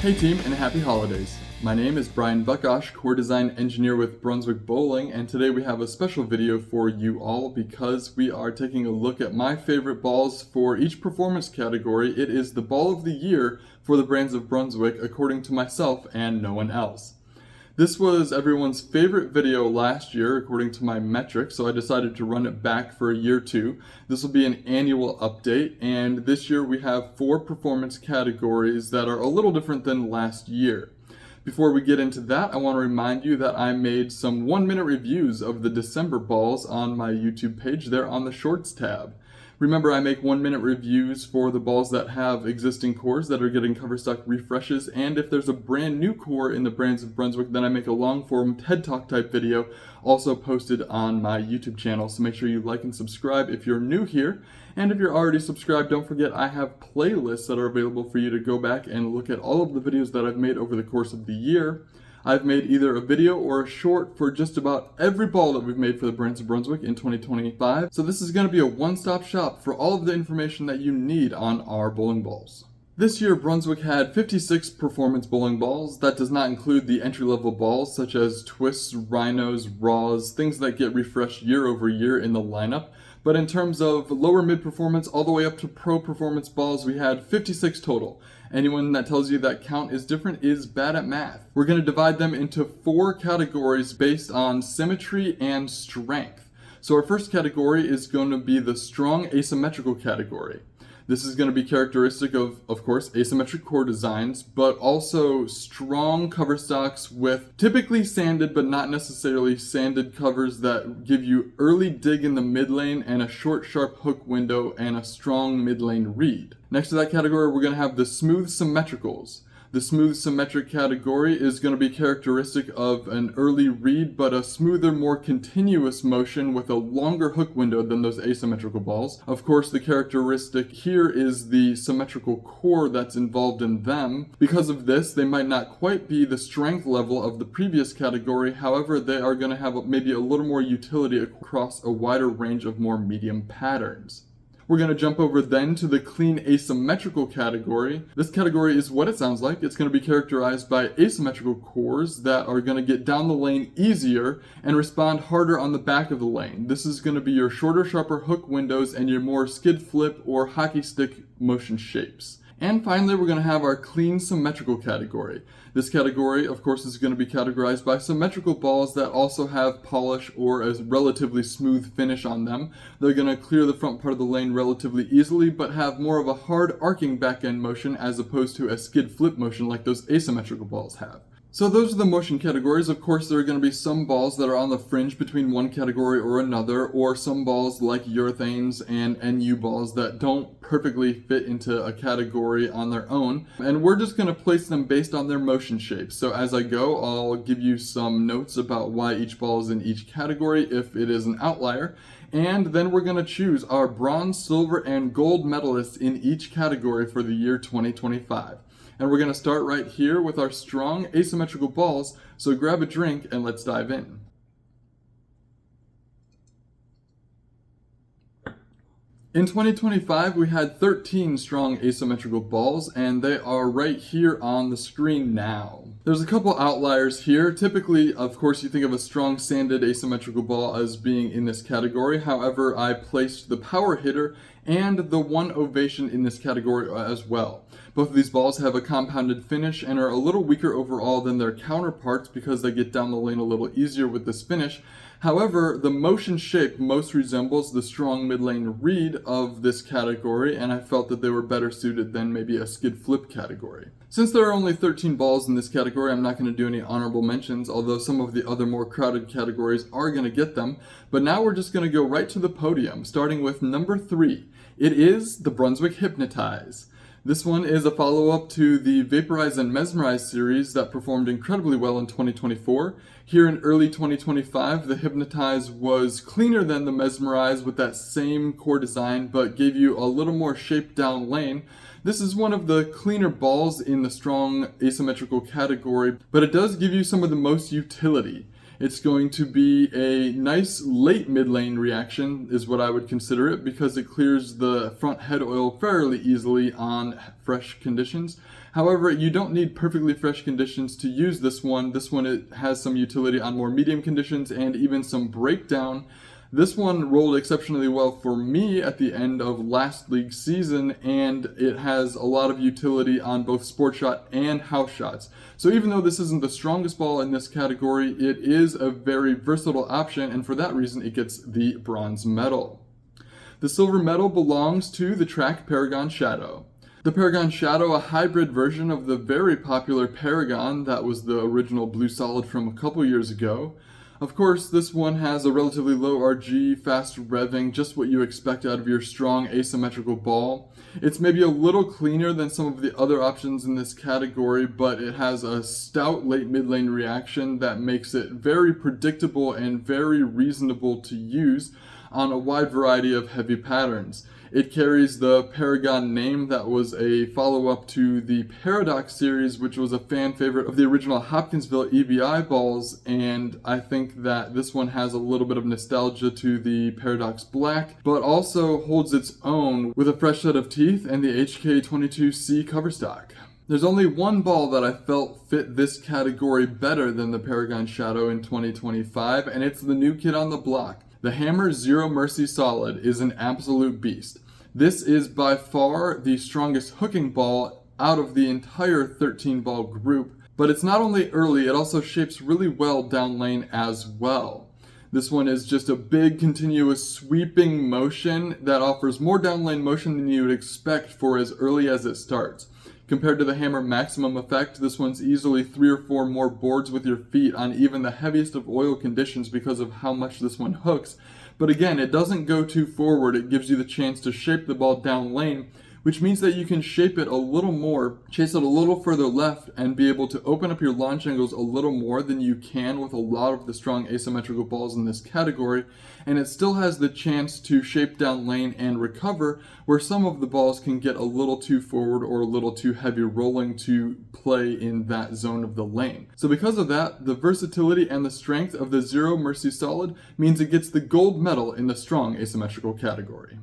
Hey team, and happy holidays. My name is Brian Buckosh, core design engineer with Brunswick Bowling, and today we have a special video for you all because we are taking a look at my favorite balls for each performance category. It is the ball of the year for the brands of Brunswick, according to myself and no one else. This was everyone's favorite video last year, according to my metrics, so I decided to run it back for a year or two. This will be an annual update, and this year we have 4 performance categories that are a little different than last year. Before we get into that, I want to remind you that I made some 1-minute reviews of the December balls on my YouTube page there on the Shorts tab. Remember, I make 1-minute reviews for the balls that have existing cores that are getting cover stock refreshes, and if there's a brand new core in the brands of Brunswick, then I make a long-form TED Talk type video also posted on my YouTube channel. So make sure you like and subscribe if you're new here. And if you're already subscribed, don't forget I have playlists that are available for you to go back and look at all of the videos that I've made over the course of the year. I've made either a video or a short for just about every ball that we've made for the brands of Brunswick in 2025. So this is going to be a one-stop shop for all of the information that you need on our bowling balls. This year, Brunswick had 56 performance bowling balls. That does not include the entry-level balls such as twists, rhinos, raws, things that get refreshed year over year in the lineup. But in terms of lower mid-performance all the way up to pro performance balls, we had 56 total. Anyone that tells you that count is different is bad at math. We're going to divide them into 4 categories based on symmetry and strength. So our first category is going to be the strong asymmetrical category. This is going to be characteristic of course, asymmetric core designs, but also strong cover stocks with typically sanded but not necessarily sanded covers that give you early dig in the mid lane and a short, sharp hook window and a strong mid lane read. Next to that category, we're going to have the smooth symmetricals. The smooth symmetric category is going to be characteristic of an early read, but a smoother, more continuous motion with a longer hook window than those asymmetrical balls. Of course, the characteristic here is the symmetrical core that's involved in them. Because of this, they might not quite be the strength level of the previous category. However, they are going to have maybe a little more utility across a wider range of more medium patterns. We're going to jump over then to the clean asymmetrical category. This category is what it sounds like. It's going to be characterized by asymmetrical cores that are going to get down the lane easier and respond harder on the back of the lane. This is going to be your shorter, sharper hook windows and your more skid flip or hockey stick motion shapes. And finally, we're going to have our clean symmetrical category. This category, of course, is going to be categorized by symmetrical balls that also have polish or a relatively smooth finish on them. They're going to clear the front part of the lane relatively easily, but have more of a hard arcing back end motion as opposed to a skid flip motion like those asymmetrical balls have. So those are the motion categories. Of course, there are going to be some balls that are on the fringe between one category or another, or some balls like urethanes and NU balls that don't perfectly fit into a category on their own. And we're just going to place them based on their motion shapes. So as I go, I'll give you some notes about why each ball is in each category if it is an outlier. And then we're going to choose our bronze, silver, and gold medalists in each category for the year 2025. And we're going to start right here with our strong asymmetrical balls, so grab a drink and let's dive in. In 2025, we had 13 strong asymmetrical balls, and they are right here on the screen now. There's a couple outliers here. Typically, of course, you think of a strong sanded asymmetrical ball as being in this category. However, I placed the power hitter and the one ovation in this category as well. Both of these balls have a compounded finish and are a little weaker overall than their counterparts because they get down the lane a little easier with this finish. However, the motion shape most resembles the strong mid-lane read of this category, and I felt that they were better suited than maybe a skid flip category. Since there are only 13 balls in this category, I'm not going to do any honorable mentions, although some of the other more crowded categories are going to get them. But now we're just going to go right to the podium, starting with number 3. It is the Brunswick Hypnotize. This one is a follow-up to the Vaporize and Mesmerize series that performed incredibly well in 2024. Here in early 2025, the Hypnotize was cleaner than the Mesmerize with that same core design, but gave you a little more shape down lane. This is one of the cleaner balls in the strong asymmetrical category, but it does give you some of the most utility. It's going to be a nice late mid-lane reaction is what I would consider it, because it clears the front head oil fairly easily on fresh conditions. However, you don't need perfectly fresh conditions to use this one. This one, it has some utility on more medium conditions and even some breakdown. This one rolled exceptionally well for me at the end of last league season, and it has a lot of utility on both sport shot and house shots. So even though this isn't the strongest ball in this category, it is a very versatile option, and for that reason it gets the bronze medal. The silver medal belongs to the track Paragon Shadow. The Paragon Shadow, a hybrid version of the very popular Paragon that was the original blue solid from a couple years ago. Of course, this one has a relatively low RG, fast revving, just what you expect out of your strong asymmetrical ball. It's maybe a little cleaner than some of the other options in this category, but it has a stout late mid lane reaction that makes it very predictable and very reasonable to use on a wide variety of heavy patterns. It carries the Paragon name that was a follow-up to the Paradox series, which was a fan favorite of the original Hopkinsville EBI balls, and I think that this one has a little bit of nostalgia to the Paradox Black, but also holds its own with a fresh set of teeth and the HK22C cover stock. There's only one ball that I felt fit this category better than the Paragon Shadow in 2025, and it's the new kid on the block. The Hammer Zero Mercy Solid is an absolute beast. This is by far the strongest hooking ball out of the entire 13 ball group, but it's not only early, it also shapes really well down lane as well. This one is just a big continuous sweeping motion that offers more down lane motion than you would expect for as early as it starts. Compared to the Hammer Maximum Effect, this one's easily 3 or 4 more boards with your feet on even the heaviest of oil conditions because of how much this one hooks. But again, it doesn't go too forward. It gives you the chance to shape the ball down lane, which means that you can shape it a little more, chase it a little further left, and be able to open up your launch angles a little more than you can with a lot of the strong asymmetrical balls in this category. And it still has the chance to shape down lane and recover, where some of the balls can get a little too forward or a little too heavy rolling to play in that zone of the lane. So because of that, the versatility and the strength of the Zero Mercy Solid means it gets the gold medal in the strong asymmetrical category.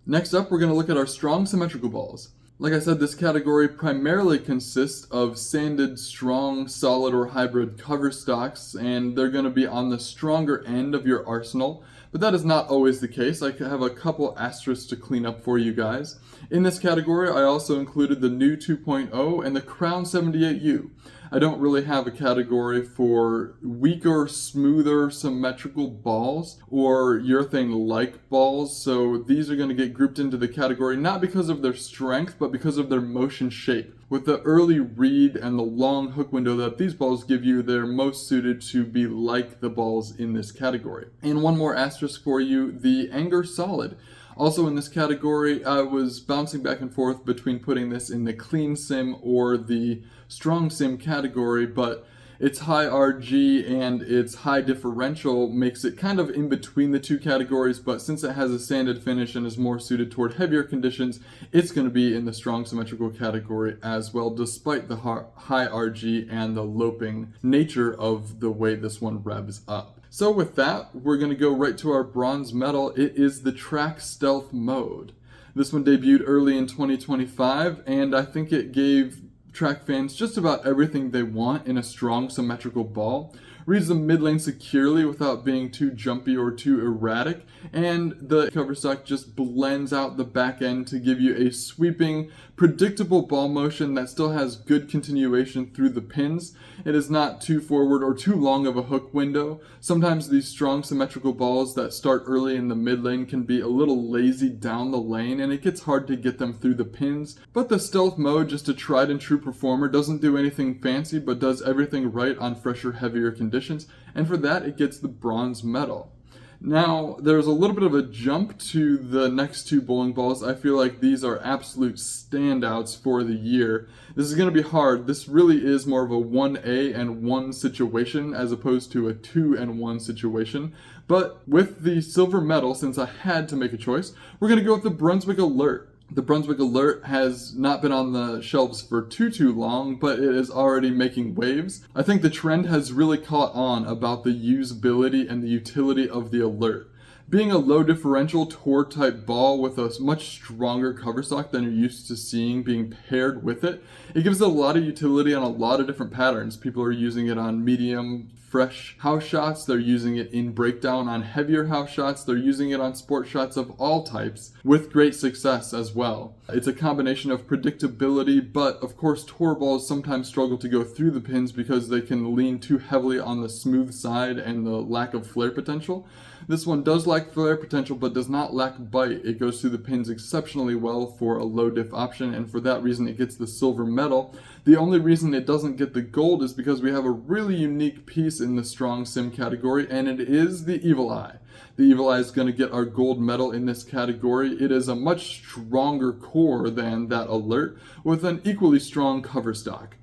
Next up, we're going to look at our strong symmetrical balls. Like I said, this category primarily consists of sanded, strong, solid, or hybrid cover stocks, and they're going to be on the stronger end of your arsenal, but that is not always the case. I have a couple asterisks to clean up for you guys. In this category, I also included the new 2.0 and the Crown 78U. I don't really have a category for weaker, smoother, symmetrical balls or urethane-like balls, so these are going to get grouped into the category not because of their strength, but because of their motion shape. With the early read and the long hook window that these balls give you, they're most suited to be like the balls in this category. And one more asterisk for you, the Anger Solid. Also in this category, I was bouncing back and forth between putting this in the clean sim or the strong sim category, but its high RG and its high differential makes it kind of in between the two categories, but since it has a sanded finish and is more suited toward heavier conditions, it's going to be in the strong symmetrical category as well, despite the high RG and the loping nature of the way this one revs up. So with that, we're going to go right to our bronze medal. It is the Track Stealth mode. This one debuted early in 2025, and I think it gave track fans just about everything they want in a strong symmetrical ball. Reads the mid lane securely without being too jumpy or too erratic, and the cover stock just blends out the back end to give you a sweeping, predictable ball motion that still has good continuation through the pins. It is not too forward or too long of a hook window. Sometimes these strong symmetrical balls that start early in the mid lane can be a little lazy down the lane, and it gets hard to get them through the pins. But the stealth mode, just a tried and true performer, doesn't do anything fancy but does everything right on fresher, heavier conditions. And for that, it gets the bronze medal. Now, there's a little bit of a jump to the next two bowling balls. I feel like these are absolute standouts for the year. This is going to be hard. This really is more of a 1A and 1 situation as opposed to a 2 and 1 situation. But with the silver medal, since I had to make a choice, we're going to go with the Brunswick Alert. The Brunswick Alert has not been on the shelves for too long, but it is already making waves. I think the trend has really caught on about the usability and the utility of the Alert. Being a low differential tour type ball with a much stronger cover stock than you're used to seeing being paired with it, it gives it a lot of utility on a lot of different patterns. People are using it on medium, fresh house shots, they're using it in breakdown on heavier house shots, they're using it on sport shots of all types with great success as well. It's a combination of predictability, but of course tour balls sometimes struggle to go through the pins because they can lean too heavily on the smooth side and the lack of flare potential. This one does lack flare potential but does not lack bite. It goes through the pins exceptionally well for a low diff option, and for that reason it gets the silver medal. The only reason it doesn't get the gold is because we have a really unique piece in the strong sim category, and it is the Evil Eye. The Evil Eye is going to get our gold medal in this category. It is a much stronger core than that Alert with an equally strong cover stock.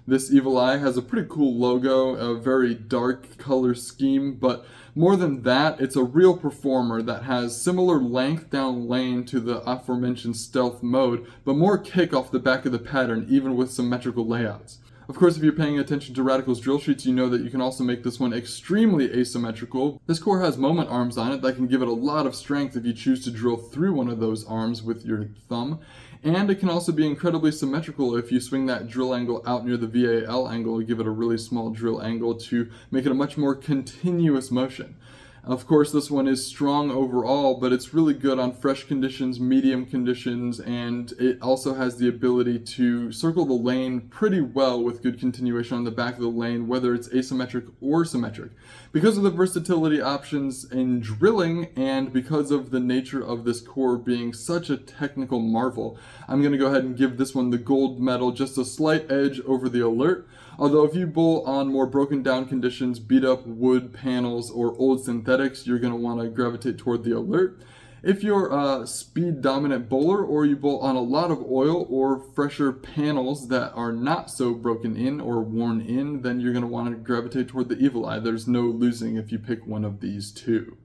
This Evil Eye has a pretty cool logo, a very dark color scheme, but more than that, it's a real performer that has similar length down lane to the aforementioned stealth mode, but more kick off the back of the pattern, even with symmetrical layouts. Of course, if you're paying attention to Radical's drill sheets, you know that you can also make this one extremely asymmetrical. This core has moment arms on it that can give it a lot of strength if you choose to drill through one of those arms with your thumb. And it can also be incredibly symmetrical if you swing that drill angle out near the VAL angle, give it a really small drill angle to make it a much more continuous motion. Of course, this one is strong overall, but it's really good on fresh conditions, medium conditions, and it also has the ability to circle the lane pretty well with good continuation on the back of the lane, whether it's asymmetric or symmetric. Because of the versatility options in drilling and because of the nature of this core being such a technical marvel, I'm going to go ahead and give this one the gold medal, just a slight edge over the Alert. Although if you bowl on more broken down conditions, beat up wood panels, or old synthetics, you're going to want to gravitate toward the Alert. If you're a speed dominant bowler, or you bowl on a lot of oil or fresher panels that are not so broken in or worn in, then you're going to want to gravitate toward the Evil Eye. There's no losing if you pick one of these two.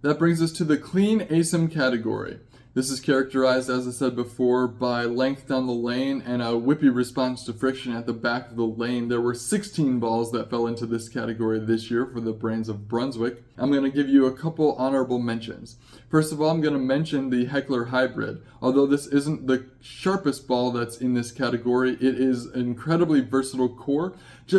That brings us to the clean Asym category. This is characterized, as I said before, by length down the lane and a whippy response to friction at the back of the lane. There were 16 balls that fell into this category this year for the brands of Brunswick. I'm going to give you a couple honorable mentions. First of all, I'm going to mention the Heckler Hybrid. Although this isn't the sharpest ball that's in this category, it is an incredibly versatile core,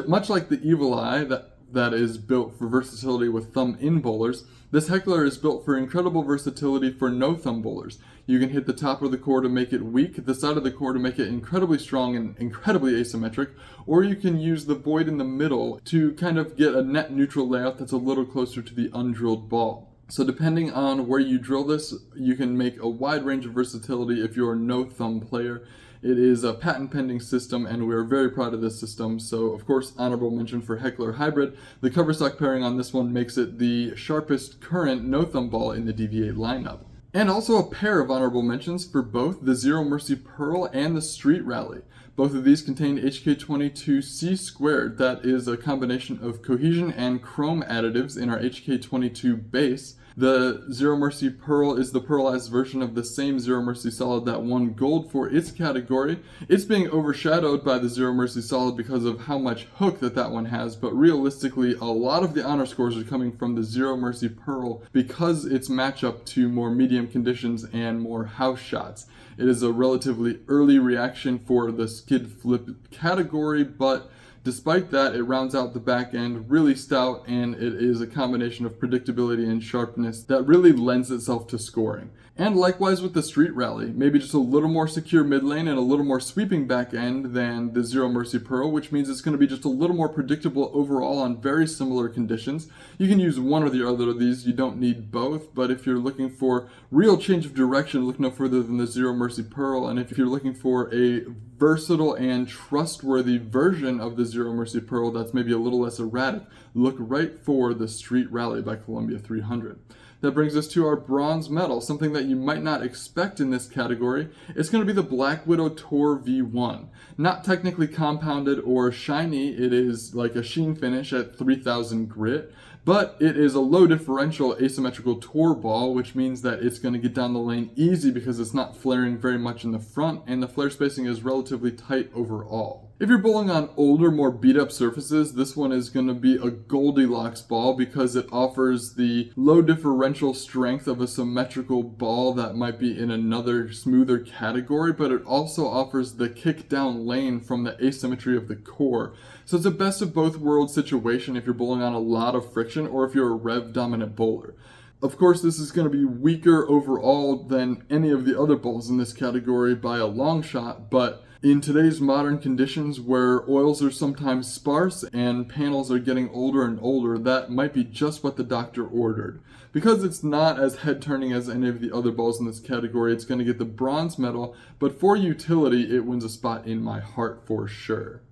much like the Evil Eye that is built for versatility with thumb-in bowlers. This Heckler is built for incredible versatility for no-thumb bowlers. You can hit the top of the core to make it weak, the side of the core to make it incredibly strong and incredibly asymmetric, or you can use the void in the middle to kind of get a net neutral layout that's a little closer to the undrilled ball. So depending on where you drill this, you can make a wide range of versatility if you're a no-thumb player. It is a patent pending system, and we're very proud of this system. So of course, honorable mention for Heckler Hybrid. The cover stock pairing on this one makes it the sharpest current no-thumb ball in the DV8 lineup. And also a pair of honorable mentions for both the Zero Mercy Pearl and the Street Rally. Both of these contain HK22C². That is a combination of cohesion and chrome additives in our HK22 base. The Zero Mercy Pearl is the pearlized version of the same Zero Mercy Solid that won gold for its category. It's being overshadowed by the Zero Mercy Solid because of how much hook that one has, but realistically a lot of the honor scores are coming from the Zero Mercy Pearl because its matchup to more medium conditions and more house shots. It is a relatively early reaction for the skid flip category, but despite that, it rounds out the back end really stout, and it is a combination of predictability and sharpness that really lends itself to scoring. And likewise with the Street Rally, maybe just a little more secure mid lane and a little more sweeping back end than the Zero Mercy Pearl, which means it's going to be just a little more predictable overall on very similar conditions. You can use one or the other of these, you don't need both, but if you're looking for real change of direction, look no further than the Zero Mercy Pearl, and if you're looking for a versatile and trustworthy version of the Zero Mercy Pearl that's maybe a little less erratic, look right for the Street Rally by Columbia 300. That brings us to our bronze medal, something that you might not expect in this category. It's going to be the Black Widow Tour V1. Not technically compounded or shiny, it is like a sheen finish at 3000 grit, But it is a low differential asymmetrical tour ball, which means that it's going to get down the lane easy because it's not flaring very much in the front, and the flare spacing is relatively tight overall. If you're bowling on older, more beat up surfaces, this one is going to be a Goldilocks ball because it offers the low differential strength of a symmetrical ball that might be in another smoother category, but it also offers the kick down lane from the asymmetry of the core. So it's a best of both worlds situation if you're bowling on a lot of friction or if you're a rev dominant bowler. Of course, this is going to be weaker overall than any of the other balls in this category by a long shot, but in today's modern conditions where oils are sometimes sparse and panels are getting older and older, that might be just what the doctor ordered. Because it's not as head-turning as any of the other balls in this category, it's going to get the bronze medal, but for utility, it wins a spot in my heart for sure.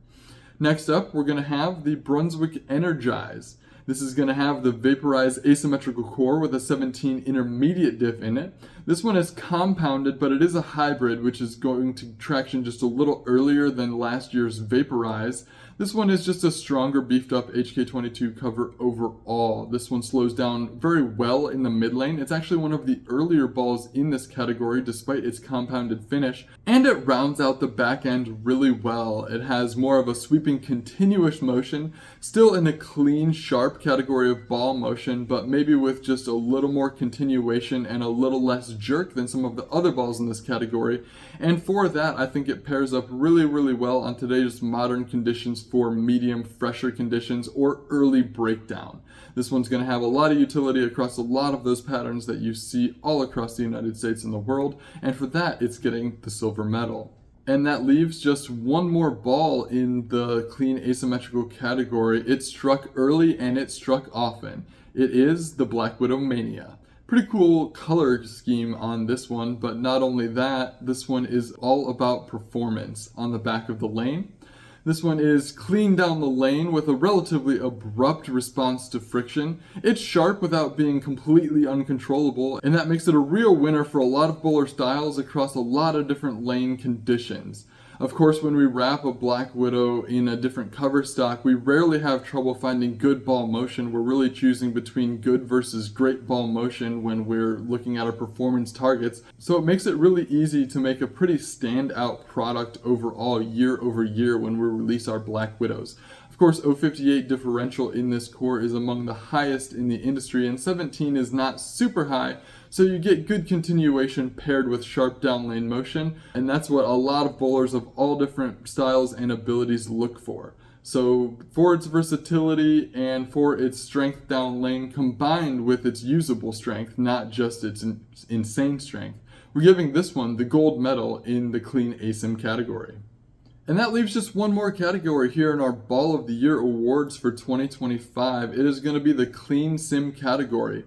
Next up, we're going to have the Brunswick Energize. This is going to have the vaporized asymmetrical core with a 17 intermediate diff in it. This one is compounded, but it is a hybrid, which is going to traction just a little earlier than last year's Vaporize. This one is just a stronger, beefed up HK22 cover overall. This one slows down very well in the mid lane. It's actually one of the earlier balls in this category, despite its compounded finish. And it rounds out the back end really well. It has more of a sweeping, continuous motion, still in a clean, sharp category of ball motion, but maybe with just a little more continuation and a little less jerk than some of the other balls in this category. And for that, I think it pairs up really, really well on today's modern conditions for medium, fresher conditions or early breakdown. This one's going to have a lot of utility across a lot of those patterns that you see all across the United States and the world, and for that, it's getting the silver medal. And that leaves just one more ball in the clean asymmetrical category. It struck early and it struck often. It is the Black Widow Mania. Pretty cool color scheme on this one, but not only that, this one is all about performance on the back of the lane. This one is clean down the lane with a relatively abrupt response to friction. It's sharp without being completely uncontrollable, and that makes it a real winner for a lot of bowler styles across a lot of different lane conditions. Of course, when we wrap a Black Widow in a different cover stock, we rarely have trouble finding good ball motion. We're really choosing between good versus great ball motion when we're looking at our performance targets. So it makes it really easy to make a pretty standout product overall year over year when we release our Black Widows. Of course, 058 differential in this core is among the highest in the industry, and 17 is not super high, so you get good continuation paired with sharp down lane motion, and that's what a lot of bowlers of all different styles and abilities look for. So for its versatility and for its strength down lane combined with its usable strength, not just its insane strength, we're giving this one the gold medal in the clean ASYM category. And that leaves just one more category here in our Ball of the Year awards for 2025. It is going to be the Clean Sim category,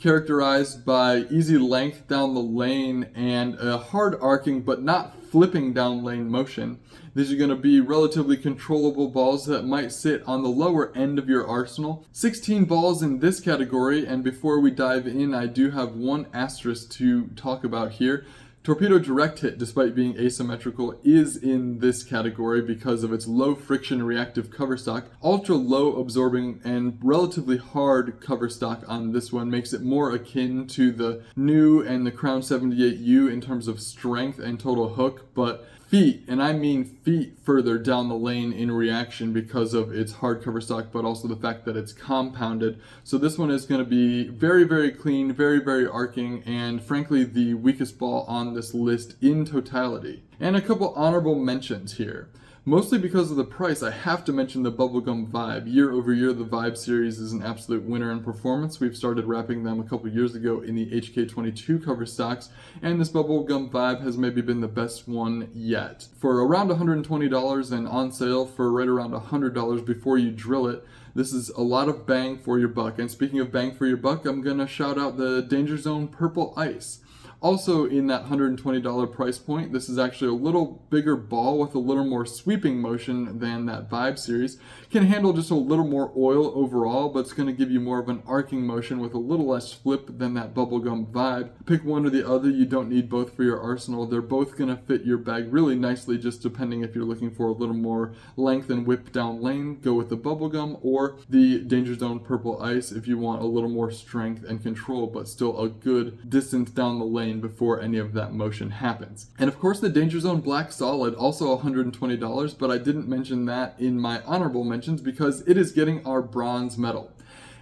characterized by easy length down the lane and a hard arcing but not flipping down lane motion. These are going to be relatively controllable balls that might sit on the lower end of your arsenal. 16 balls in this category, and before we dive in, I do have one asterisk to talk about here. Torpedo Direct Hit, despite being asymmetrical, is in this category because of its low friction reactive cover stock. Ultra low absorbing and relatively hard cover stock on this one makes it more akin to the new and the Crown 78U in terms of strength and total hook, but feet, and I mean feet further down the lane in reaction because of its hard cover stock, but also the fact that it's compounded. So this one is going to be very, very clean, very, very arcing, and frankly the weakest ball on this list in totality. And a couple honorable mentions here. Mostly because of the price, I have to mention the Bubblegum Vibe. Year over year, the Vibe series is an absolute winner in performance. We've started wrapping them a couple years ago in the HK22 cover stocks, and this Bubblegum Vibe has maybe been the best one yet. For around $120 and on sale for right around $100 before you drill it, this is a lot of bang for your buck. And speaking of bang for your buck, I'm going to shout out the Danger Zone Purple Ice. Also in that $120 price point, this is actually a little bigger ball with a little more sweeping motion than that Vibe series. Can handle just a little more oil overall, but it's going to give you more of an arcing motion with a little less flip than that bubblegum Vibe. Pick one or the other, you don't need both for your arsenal. They're both going to fit your bag really nicely, just depending if you're looking for a little more length and whip down lane, go with the bubblegum, or the Danger Zone Purple Ice if you want a little more strength and control, but still a good distance down the lane before any of that motion happens. And of course the Danger Zone Black Solid, also $120, but I didn't mention that in my honorable mentions because it is getting our bronze medal.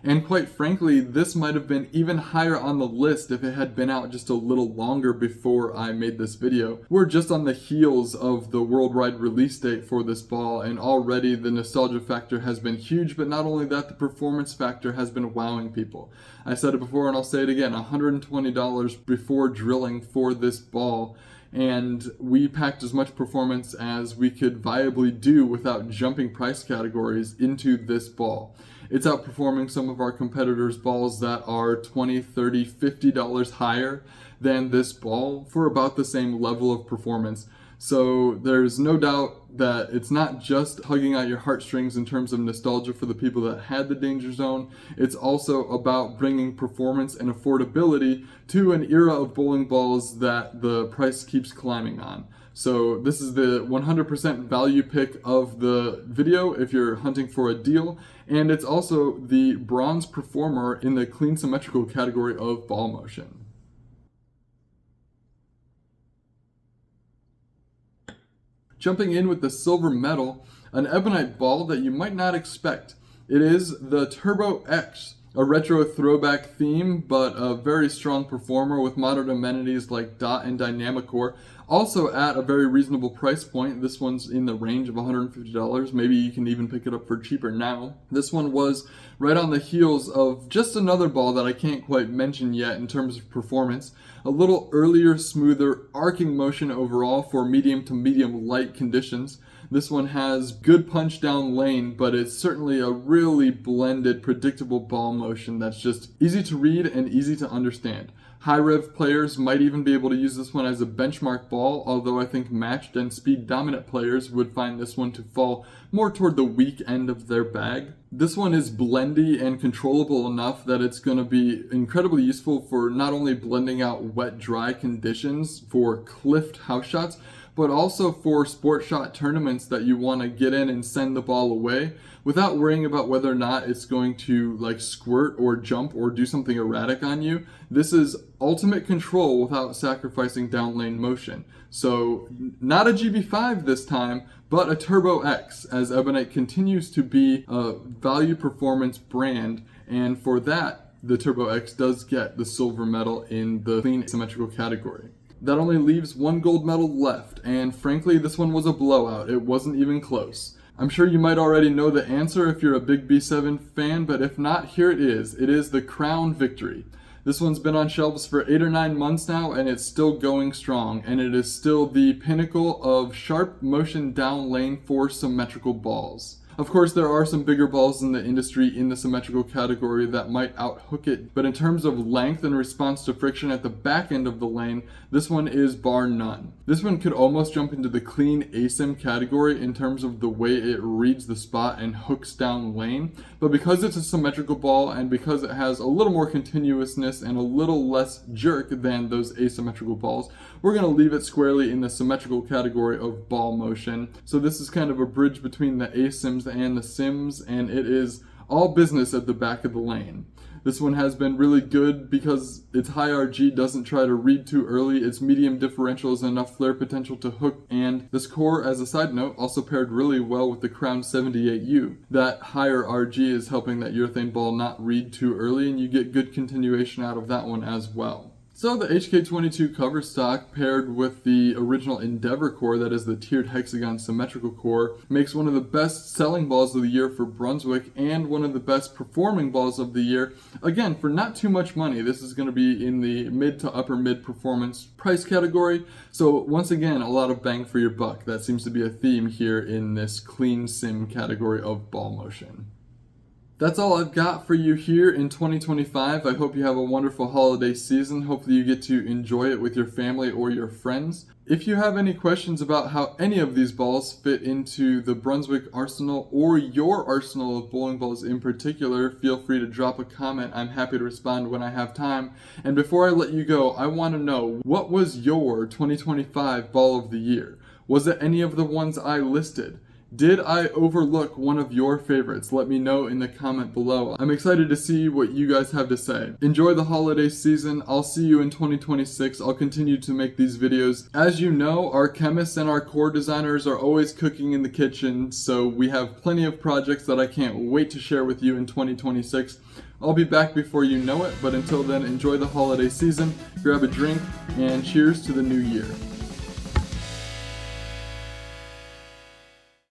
And quite frankly, this might have been even higher on the list if it had been out just a little longer before I made this video. We're just on the heels of the worldwide release date for this ball, and already the nostalgia factor has been huge, but not only that, the performance factor has been wowing people. I said it before and I'll say it again, $120 before drilling for this ball, and we packed as much performance as we could viably do without jumping price categories into this ball. It's outperforming some of our competitors' balls that are $20, $30, $50 higher than this ball for about the same level of performance. So there's no doubt that it's not just hugging out your heartstrings in terms of nostalgia for the people that had the Danger Zone. It's also about bringing performance and affordability to an era of bowling balls that the price keeps climbing on. So this is the 100% value pick of the video if you're hunting for a deal, and it's also the bronze performer in the clean symmetrical category of ball motion. Jumping in with the silver medal, an ebonite ball that you might not expect. It is the Turbo X, a retro throwback theme, but a very strong performer with modern amenities like dot and dynamic core. Also at a very reasonable price point. This one's in the range of $150. Maybe you can even pick it up for cheaper now. This one was right on the heels of just another ball that I can't quite mention yet in terms of performance. A little earlier, smoother, arcing motion overall for medium to medium light conditions. This one has good punch down lane, but it's certainly a really blended, predictable ball motion that's just easy to read and easy to understand. High rev players might even be able to use this one as a benchmark ball, although I think matched and speed dominant players would find this one to fall more toward the weak end of their bag. This one is blendy and controllable enough that it's going to be incredibly useful for not only blending out wet-dry conditions for cliffed house shots, but also for sport shot tournaments that you want to get in and send the ball away without worrying about whether or not it's going to like squirt or jump or do something erratic on you. This is ultimate control without sacrificing down lane motion. So not a GB5 this time, but a Turbo X, as Ebonite continues to be a value performance brand, and for that the Turbo X does get the silver medal in the clean symmetrical category. That only leaves one gold medal left, and frankly this one was a blowout. It wasn't even close. I'm sure you might already know the answer if you're a big B7 fan, but if not, here it is. It is the Crown Victory. This one's been on shelves for 8 or 9 months now, and it's still going strong, and it is still the pinnacle of sharp motion down lane for symmetrical balls. Of course, there are some bigger balls in the industry in the symmetrical category that might outhook it, but in terms of length and response to friction at the back end of the lane, this one is bar none. This one could almost jump into the clean Asym category in terms of the way it reads the spot and hooks down lane, but because it's a symmetrical ball and because it has a little more continuousness and a little less jerk than those asymmetrical balls, we're going to leave it squarely in the symmetrical category of ball motion. So this is kind of a bridge between the Asyms and the Sims, and it is all business at the back of the lane. This one has been really good because its high RG doesn't try to read too early, its medium differential is enough flare potential to hook, and this core, as a side note, also paired really well with the Crown 78U. That higher RG is helping that urethane ball not read too early, and you get good continuation out of that one as well. So the HK22 cover stock paired with the original Endeavor core, that is the tiered hexagon symmetrical core, makes one of the best selling balls of the year for Brunswick and one of the best performing balls of the year. Again, for not too much money. This is going to be in the mid to upper mid performance price category. So once again, a lot of bang for your buck. That seems to be a theme here in this clean sim category of ball motion. That's all I've got for you here in 2025. I hope you have a wonderful holiday season. Hopefully you get to enjoy it with your family or your friends. If you have any questions about how any of these balls fit into the Brunswick arsenal or your arsenal of bowling balls in particular, feel free to drop a comment. I'm happy to respond when I have time. And before I let you go, I want to know, what was your 2025 ball of the year? Was it any of the ones I listed? Did I overlook one of your favorites? Let me know in the comment below. I'm excited to see what you guys have to say. Enjoy the holiday season. I'll see you in 2026. I'll continue to make these videos. As you know, our chemists and our core designers are always cooking in the kitchen, so we have plenty of projects that I can't wait to share with you in 2026. I'll be back before you know it, but until then, enjoy the holiday season, grab a drink, and cheers to the new year.